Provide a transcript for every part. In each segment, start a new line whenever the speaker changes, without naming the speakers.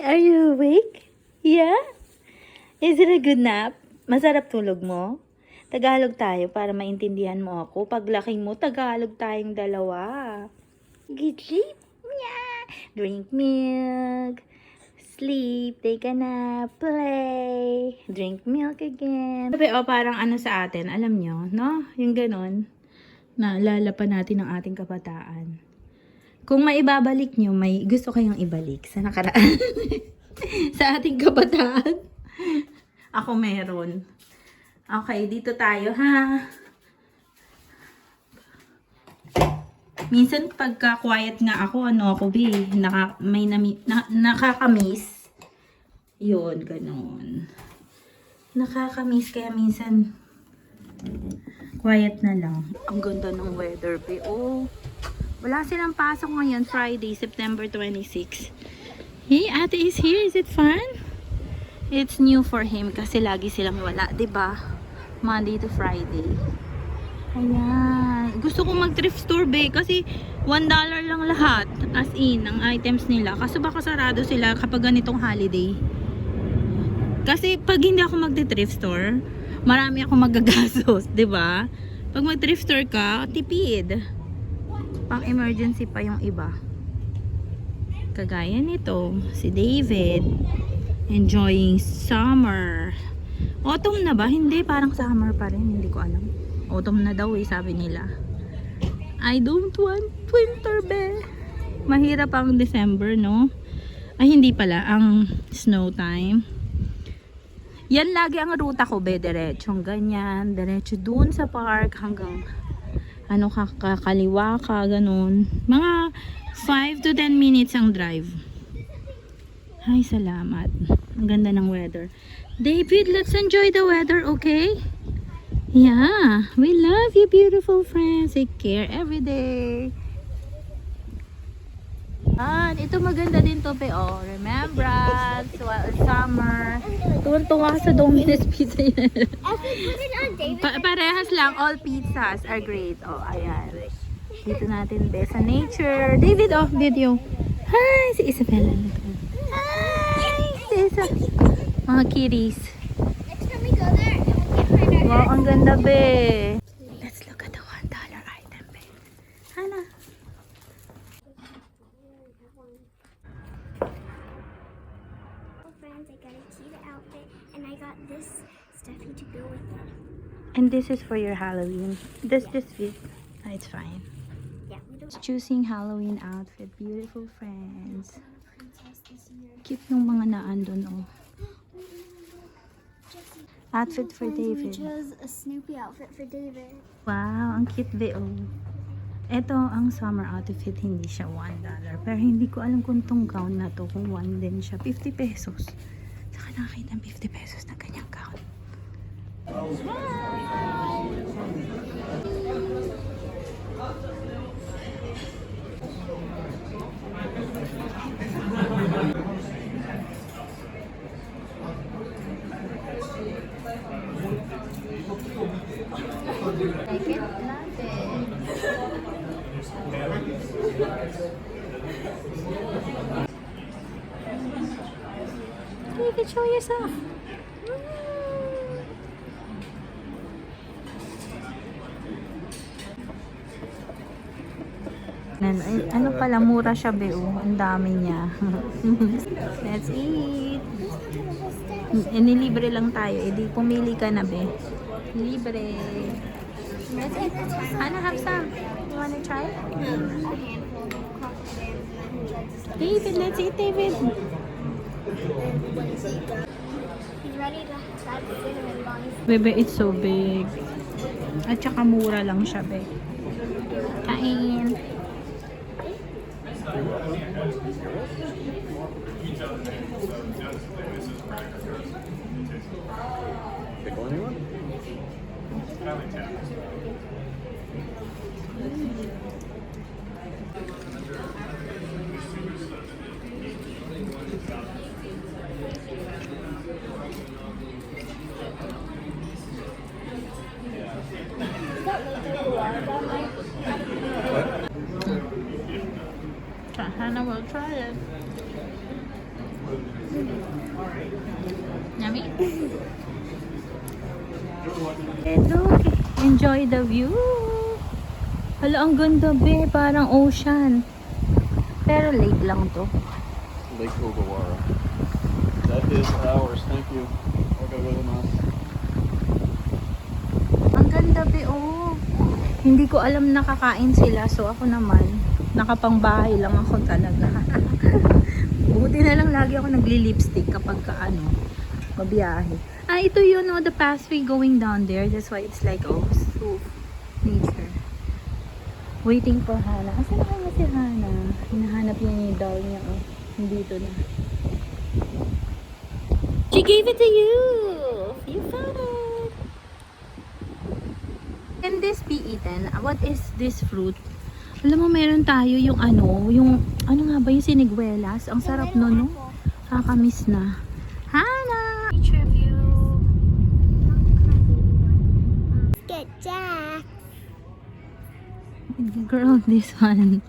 Are you awake? Yeah? Is it a good nap? Masarap tulog mo? Tagalog tayo para maintindihan mo ako. Paglaki mo, Tagalog tayong dalawa. Good sleep? Yeah. Drink milk. Sleep. Take a nap. Play. Drink milk again. Sabi, parang ano sa atin, alam nyo, no? Yung ganon. Naalala pa natin ang ating kabataan. Kung maibabalik nyo, may gusto kayong ibalik sa nakaraan. Sa ating kabataan. Ako meron. Okay, dito tayo ha. Minsan pagka quiet nga ako, ano ako nakakamiss. Yun, ganun. Nakakamiss kaya minsan quiet na lang. Ang ganda ng weather, be. Oh. Wala silang pasok ngayon, Friday, September 26. Hey, ate is here. Is it fun? It's new for him kasi lagi silang wala, 'di ba? Monday to Friday. Ayan. Gusto ko mag-thrift store, be, kasi $1 lang lahat. As in, ang items nila. Kaso baka sarado sila kapag ganitong holiday. Kasi pag hindi ako mag-thrift store, marami akong magagastos, 'di ba? Pag mag-thrift store ka, tipid. Pang emergency pa yung iba. Kagaya nito, si David, enjoying summer. Autumn na ba? Hindi, parang summer pa rin. Hindi ko alam. Autumn na daw sabi nila. I don't want winter, be. Mahirap ang December, no? Ay, hindi pala. Ang snow time. Yan lagi ang ruta ko, be. Diretsong ganyan. Diretso dun sa park hanggang ano kakaliwa ka, ganun. Mga 5 to 10 minutes ang drive. Ay, salamat. Ang ganda ng weather. David, let's enjoy the weather, okay? Yeah. We love you, beautiful friends. Take care every day. Ito maganda din to, pe. Oh, remembrance while it's summer. Tuwan-tuwa sa Domino's Pizza yan. Parehas lang. All pizzas are great. Oh, ayan. Dito natin, be, sa nature. David, oh, video. Hi, si Isabella. Hi, si Isa. Mga kitties. Wow, ang ganda, be. Let's look at the $1 item, be. Hana.
Friends, I got a cute outfit and I got this stuffy to go with it.
And this is for your Halloween. Does this fit? Oh, it's fine.
Yeah, we don't
Choosing Halloween outfit. Beautiful friends.
princess this year.
Cute nung mga naandun, oh. Outfit for
We
David.
chose a Snoopy outfit for David.
Wow, ang cute, be, oh. Ito ang summer outfit, hindi siya $1. Pero hindi ko alam kung tong gown na to, kung 1 din siya. 50 pesos. Saka nakakita ng 50 pesos na ganyang gown. Like it, love it. You can show yourself. Ano pala, mura siya, be, oh. Ang dami niya. Let's eat. Nilibre lang tayo. Di pumili ka na, be. Libre. Let's eat. Hana, have some. You wanna try? David, let's eat, David.
He's ready to try the cinnamon buns.
Bebe, it's so big. At saka mura lang siya, be. Kain.
Pickle anyone?
Is that later guava down there?
Hannah will try it. Yummy? Hey, look. Enjoy the view. Hala, ang ganda be. Parang ocean. Pero lake lang to.
Lake Ogawara. That is ours. Thank you.
Ang ganda be, oh. Hindi ko alam nakakain sila. So ako naman, nakapangbahay lang ako talaga. Buti na lang lagi ako nagli-lipstick kapag mabiyahe. Ito yun, no, the pathway going down there. That's why it's like, oh, so nature. Waiting for Hana. Asan na kaya si Hana? Hinahanap niya yung doll niya, oh. Nandito na. She gave it to you! You found it! Can this be eaten? What is this fruit? Alam mo, meron tayo yung ano nga ba yung siniguelas? Ang sarap nun, no? Kakamiss na. Hana! Nature view.
Get Jack.
Girl, this one.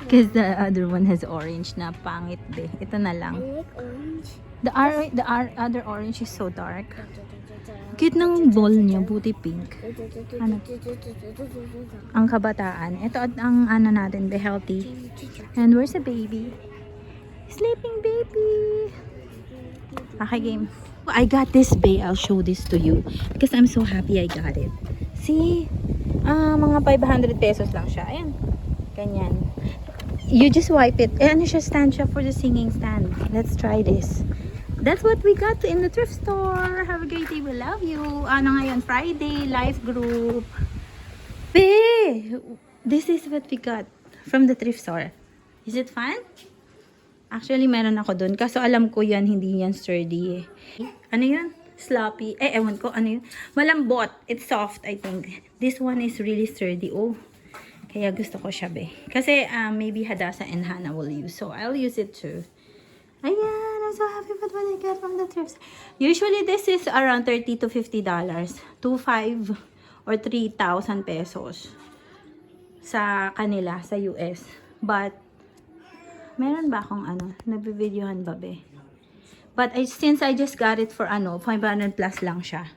Because the other one has orange na pangit be. Ito na
I
lang.
like orange.
The other orange is so dark. Cute ng ball niya, buti pink. Ano? Ang kabataan. Ito ang ano natin, the healthy. And where's the baby? Sleeping baby. Okay, game. I got this bay. I'll show this to you. Because I'm so happy I got it. See? Mga 500 pesos lang siya. Ayan. Ganyan. You just wipe it. Ano siya, stand siya for the singing stand. Let's try this. That's what we got in the thrift store. Have a great day. We love you. Ano ngayon? Friday, life group. Be! This is what we got from the thrift store. Is it fun? Actually, meron ako dun. Kaso alam ko yan, hindi yan sturdy eh. Ano yun? Sloppy. Ewan ko. Ano yun? Malambot. It's soft, I think. This one is really sturdy. Oh. Kaya gusto ko siya, be. Kasi maybe Hadassah and Hannah will use. So, I'll use it too. Ayan. I'm so happy with what I got from the thrift. Usually, this is around $30 to $50. $2,500 or 3,000 pesos sa kanila, sa US. But, meron ba akong nabibidyohan ba, be? But since I just got it for 500 plus lang siya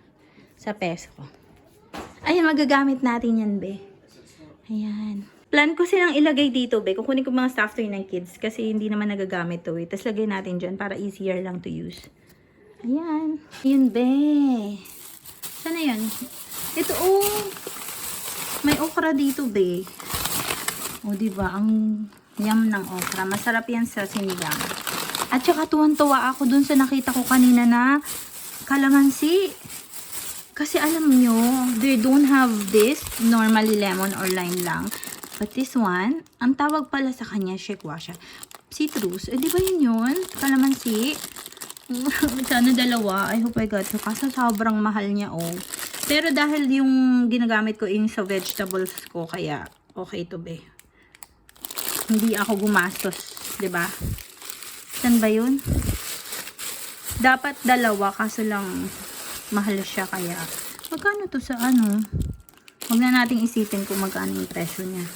sa peso. Ayan, magagamit natin yan, be. Ayan. Plan ko silang ilagay dito, be. Kukunin ko mga stuff toy ng kids kasi hindi naman nagagamit to, eh. Tapos lagay natin dyan para easier lang to use. Ayan. Ayan, be. Sana yan? Ito, oh. May okra dito, be. O, diba? Ang yum ng okra. Masarap yan sa sinigang. At saka tuwan-tuwa ako dun sa nakita ko kanina na kalamansi. Kasi alam nyo, they don't have this, normally lemon or lime lang. But this one, ang tawag pala sa kanya, shekwasha. Citrus. Di ba yun? Kalamansi. Sana dalawa. I hope I got to. Kaso sobrang mahal niya, oh. Pero dahil yung ginagamit ko sa vegetables ko, kaya okay to, be. Hindi ako gumastos, di ba? Saan ba yun? Dapat dalawa, kaso lang mahal siya, kaya magkano to sa Huwag na nating isipin kung magkano yung presyo niya.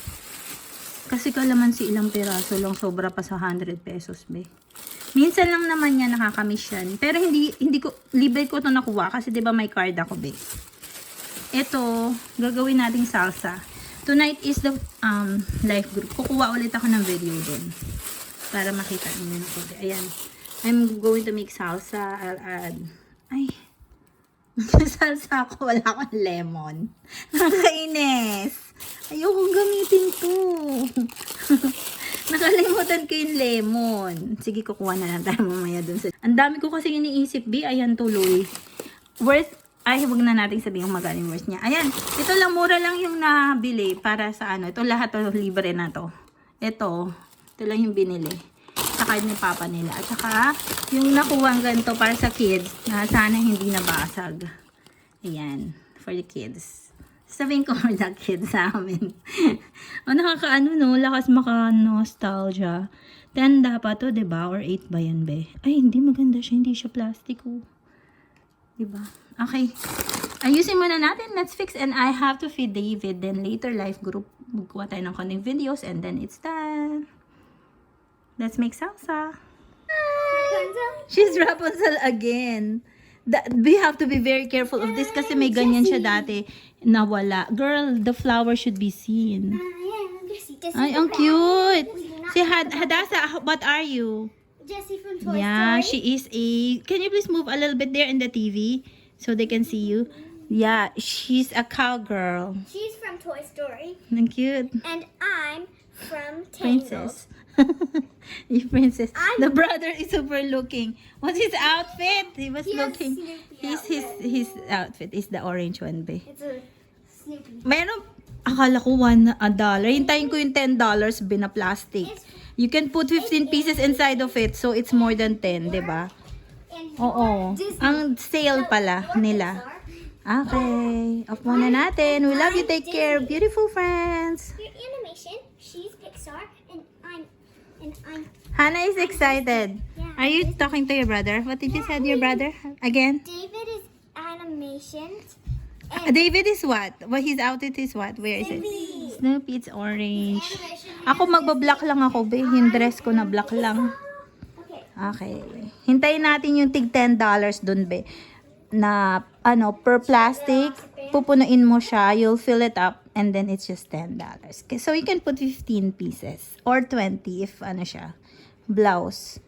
Kasi kalamansi ilang piraso lang, sobra pa sa 100 pesos, be. Minsan lang naman yan nakakamiss yan. Pero hindi ko, libre ko to nakuha kasi diba may card ako, be. Ito, gagawin nating salsa. Tonight is the life group. Kukuha ulit ako ng video dun. Para makita niyo na ko. Ayan. I'm going to make salsa. I'll add. Ay. Salsa ako. Wala akong lemon. Nakakainis. Ayokong gamitin to. Nakalimutan ko yung lemon. Sige, kukuha na lang tayo mamaya dun. Ang dami ko kasi iniisip, B. Ayan, tuloy. Ay, huwag na natin sabihin kung magkano yung worth niya. Ayan. Ito lang, mura lang yung nabili para sa Ito lahat to, libre na to. Ito lang yung binili. Sa card ni Papa nila. At saka, yung nakuha ganito para sa kids na sana hindi nabasag. Ayan. For the kids. Sabihin ko for the kids sa amin. O, nakakaano, no? Lakas maka-nostalgia. 10 dapat to, diba? Or 8 ba yan, be? Ay, hindi maganda siya. Hindi siya plastic, oh. Diba? Okay. Ayusin muna natin. Let's fix. And I have to feed David. Then later, life group. Magkuha tayo ng konting videos. And then it's done. Let's make salsa. She's Rapunzel again. We have to be very careful of this kasi may ganyan siya dati. Nawala. Girl, the flower should be seen. Ay, ang cute. Si Hadassah, what are you?
Jessie from Toy
Yeah,
Story.
she is a... Can you please move a little bit there in the TV so they can see you? Yeah, she's a cowgirl.
She's from Toy Story.
Ang cute.
And I'm from Tangled.
Princess. You princess.
I'm-
The brother is super looking. What's his outfit? He was
He has
looking.
Snoopy
His outfit is the orange one, be.
It's a Snoopy.
Mayroon, akala ko $1. Hintayin ko yung $10 na plastic. You can put 15 pieces inside of it, so it's more than 10, di ba?
And
Oo.
Disney.
Ang sale pala nila. Okay. Off muna natin. We love you. Take care. Beautiful friends.
Your animation, she's Pixar, and I'm
Hannah is excited. Are you talking to your brother? What did you say to your brother? Again?
David is animations.
David is what? Well, his outfit is what? Where is it?
Snoopy.
Snoopy, it's orange.
Animation
Ako magba-black lang ako, be. Yung dress ko na black lang.
Okay.
Okay. Hintayin natin yung tig $10 dun, be. Na, per plastic, pupunuin mo siya, you'll fill it up, and then it's just $10. Okay, so you can put 15 pieces. Or 20 if, siya, blouse.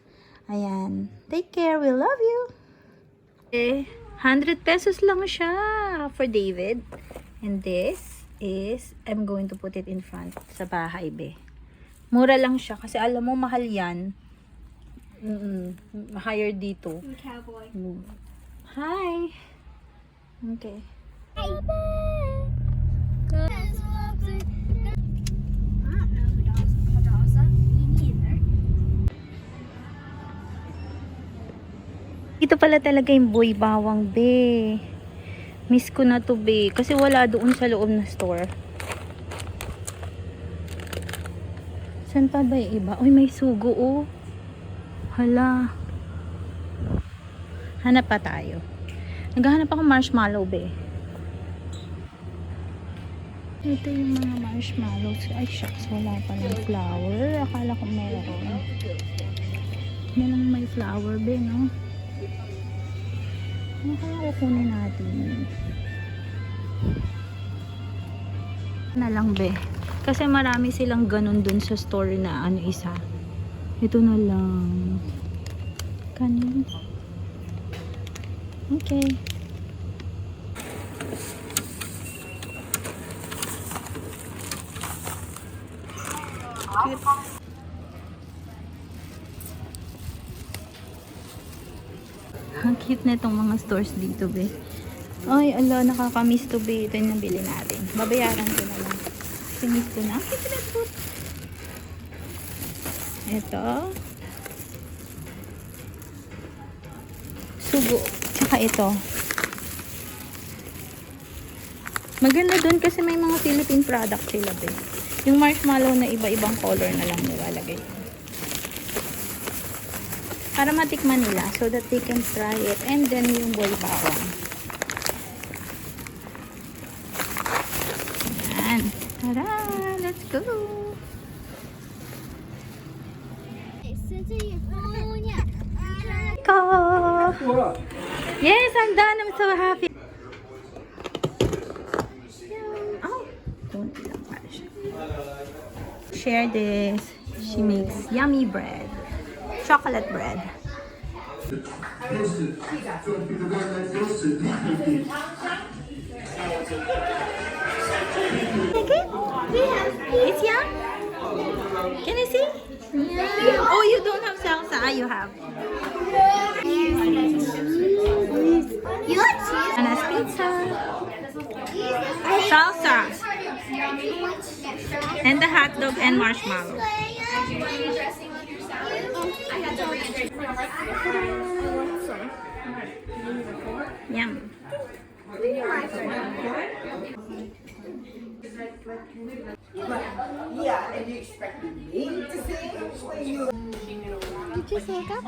Ayan. Take care. We love you. Eh, 100 pesos lang siya for David. And this is, I'm going to put it in front sa bahay, be. Mura lang siya kasi alam mo, mahal yan. Higher dito.
I'm a cowboy.
Hi. Okay.
I don't know Hadassah. Me neither.
Ito pala talaga yung boy bawang, be. Miss ko na to, be. Kasi wala doon sa loob na store. Saan pa ba yung iba? Uy, may sugo, oh. Hala. Hanap pa tayo. Naghahanap ako marshmallow, be. Ito yung mga marshmallows. Ay, shucks. Wala pa ng flower. Akala ko meron. Hindi lang may flower, be, no? Ano kaya kukunin natin? Na lang, be. Kasi marami silang ganun dun sa store na isa. Ito na lang. Kanin. Okay. Cute. Ang cute na itong mga stores dito, be. Ay, ala, nakakamiss to, be. Ito yung nabili natin. Babayaran ko na lang. Miss ko na. Ang cute na ito. Ito. Sugo. Tsaka ito. Maganda dun kasi may mga Philippine product sila, be. Yung marshmallow na iba-ibang color na lang nilalagay. Para matikman nila so that they can try it. And then yung boy bawang. Yan. Tara! Let's go! Go! Yes, I'm done. I'm so happy. Oh, konti lang pala siya. Share this. She makes yummy bread. Chocolate bread. Okay? It's yum? Can I see? Yeah. Oh, you don't have salsa. Ah, you have.
You like cheese?
Ana's pizza. Salsa. And the hot dog and marshmallow. Yum.
Yeah, and you expected me to sing when you...
Did you say that?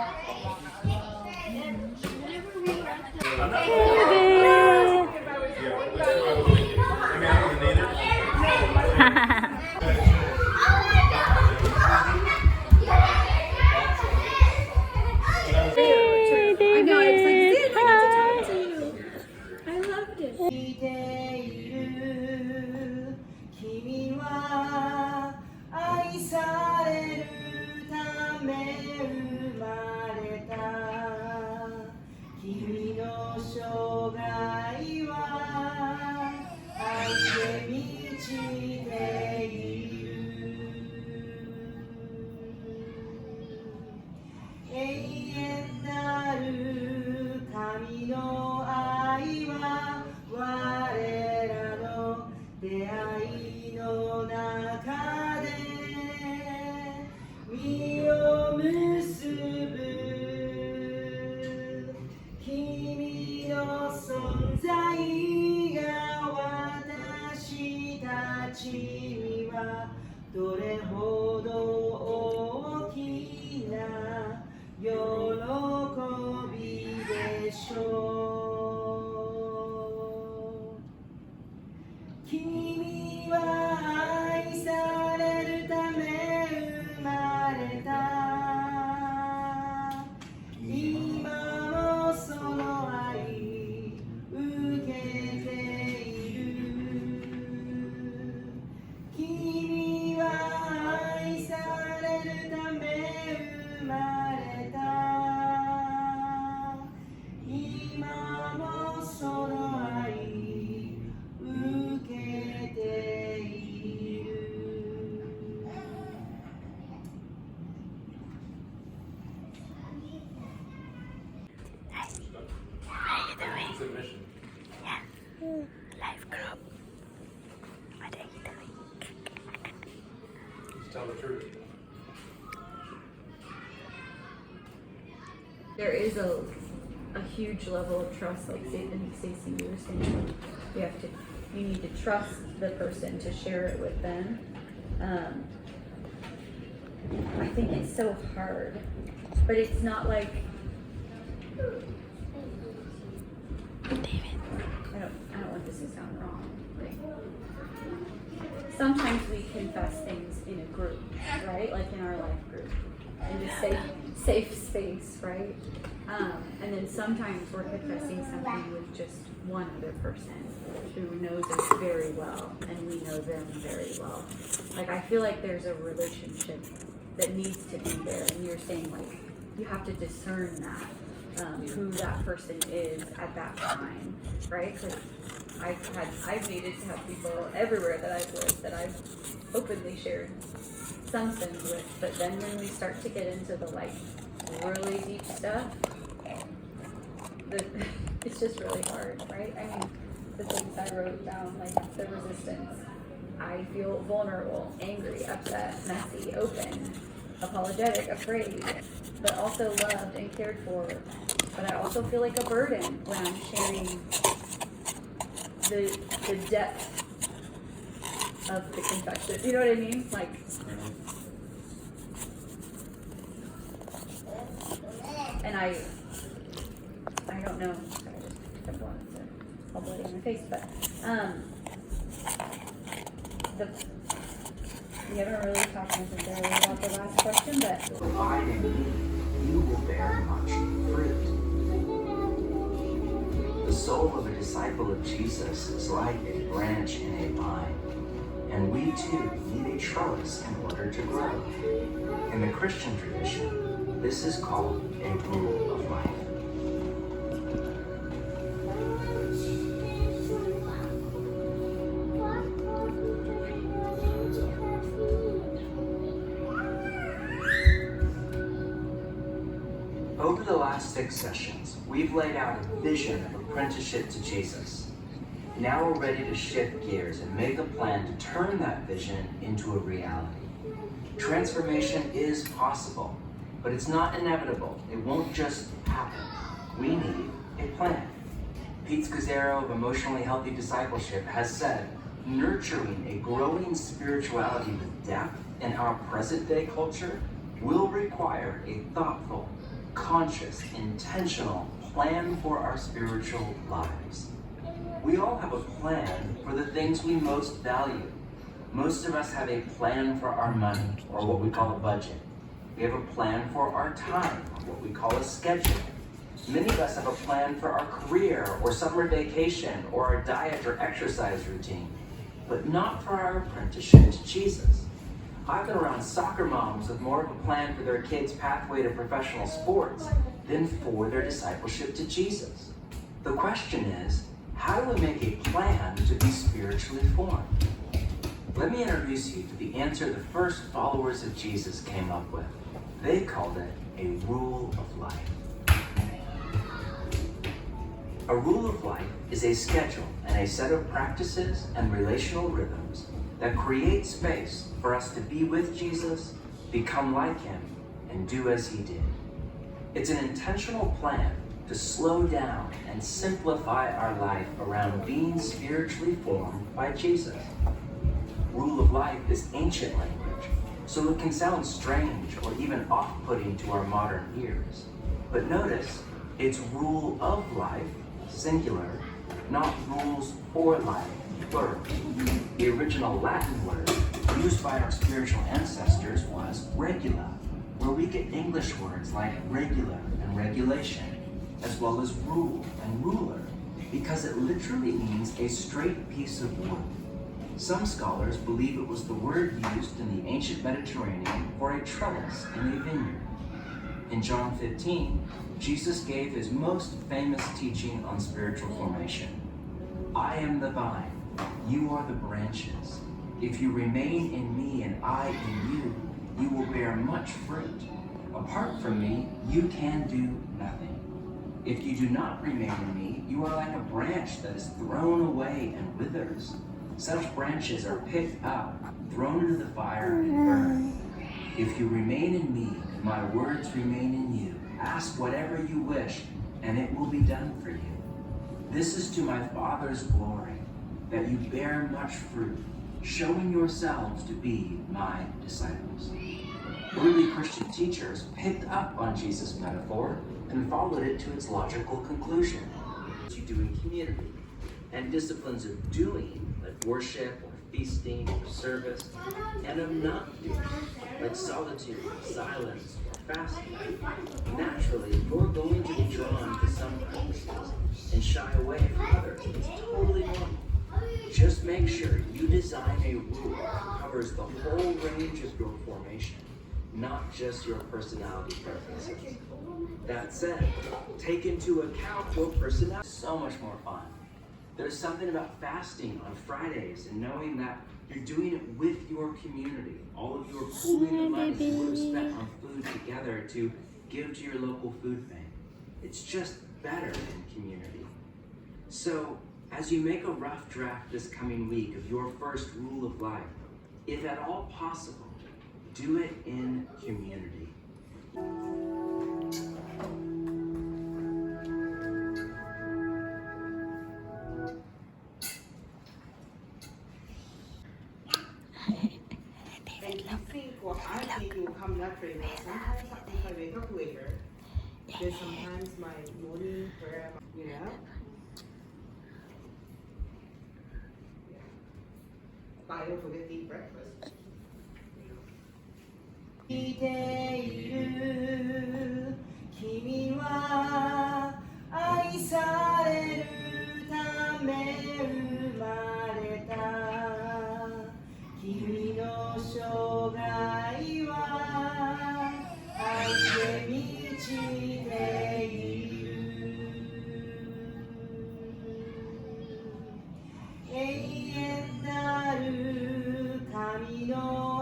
good mission.
Life group. What are you doing?
Just tell the truth.
There is a huge level of trust, like Stacey, you were saying. You need to trust the person to share it with them. I think it's so hard, but it's not like David. I don't want this to sound wrong. Like, sometimes we confess things in a group, right? Like in our life group, in a safe space, right? And then sometimes we're confessing something with just one other person who knows us very well, and we know them very well. Like, I feel like there's a relationship that needs to be there, and you're saying, like, you have to discern that, who that person is at that time, right? Because I've needed to have people everywhere that I've lived that I've openly shared some sins with, but then when we start to get into the, like, really deep stuff, it's just really hard, right? I mean, the things I wrote down, like the resistance. I feel vulnerable, angry, upset, messy, open, apologetic, afraid, but also loved and cared for. But I also feel like a burden when I'm sharing the depth of the confession. You know what I mean? Like, and I don't know. I just kept on all bloody in my face, but we haven't really talked necessarily about the last question, but
abide in me, you will bear much fruit. The soul of a disciple of Jesus is like a branch in a vine, and we too need a trellis in order to grow. In the Christian tradition, this is called a rule of life. Over the last 6 sessions, we've laid out a vision of apprenticeship to Jesus. Now we're ready to shift gears and make a plan to turn that vision into a reality. Transformation is possible, but it's not inevitable. It won't just happen. We need a plan. Pete Scazzero of Emotionally Healthy Discipleship has said, nurturing a growing spirituality with depth in our present-day culture will require a thoughtful, conscious, intentional plan for our spiritual lives. We all have a plan for the things we most value. Most of us have a plan for our money, or what we call a budget. We have a plan for our time, or what we call a schedule. Many of us have a plan for our career, or summer vacation, or our diet or exercise routine, but not for our apprenticeship to Jesus. I've been around soccer moms with more of a plan for their kids' pathway to professional sports than for their discipleship to Jesus. The question is, how do we make a plan to be spiritually formed? Let me introduce you to the answer the first followers of Jesus came up with. They called it a rule of life. A rule of life is a schedule and a set of practices and relational rhythms that create space for us to be with Jesus, become like him, and do as he did. It's an intentional plan to slow down and simplify our life around being spiritually formed by Jesus. Rule of life is ancient language, so it can sound strange or even off-putting to our modern ears. But notice, it's rule of life, singular, not rules for life, plural. The original Latin word used by our spiritual ancestors was regula, where we get English words like regular and regulation, as well as rule and ruler, because it literally means a straight piece of wood. Some scholars believe it was the word used in the ancient Mediterranean for a trellis in a vineyard. In John 15, Jesus gave his most famous teaching on spiritual formation. I am the vine, you are the branches. If you remain in me and I in you, you will bear much fruit. Apart from me, you can do nothing. If you do not remain in me, you are like a branch that is thrown away and withers. Such branches are picked up, thrown into the fire, and burned. If you remain in me, and my words remain in you, ask whatever you wish, and it will be done for you. This is to my Father's glory, that you bear much fruit, showing yourselves to be my disciples. Early Christian teachers picked up on Jesus' metaphor and followed it to its logical conclusion. What you do in community, and disciplines of doing, like worship or feasting or service, and of not doing, like solitude, silence, or fasting. Naturally, you're going to be drawn to some practices and shy away from others. It's totally normal. Just make sure you design a rule that covers the whole range of your formation, not just your personality preferences. That said, take into account your personality. So much more fun. There's something about fasting on Fridays and knowing that you're doing it with your community. All of you are pooling the money you would have spent on food together to give to your local food bank. It's just better in community. So, as you make a rough draft this coming week of your first rule of life, if at all possible, do it in community.
And you think what I think you come naturally. Sometimes if I wake up later, then sometimes my morning prayer, you know. But I don't forget to eat breakfast. いている君は愛されるため生まれた君の生涯は愛で満ちている永遠なる神の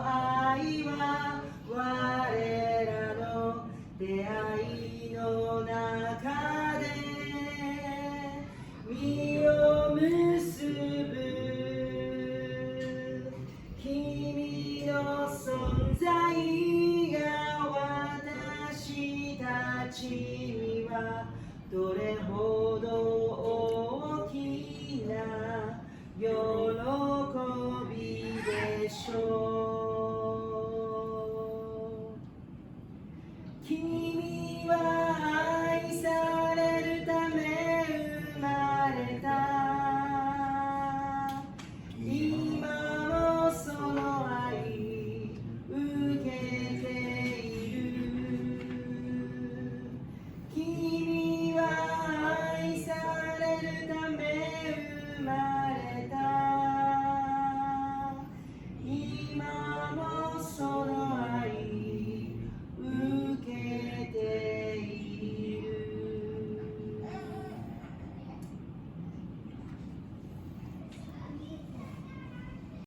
愛は我らの出会いの中で実を結ぶ君の存在が私たちにはどれほど大きな喜び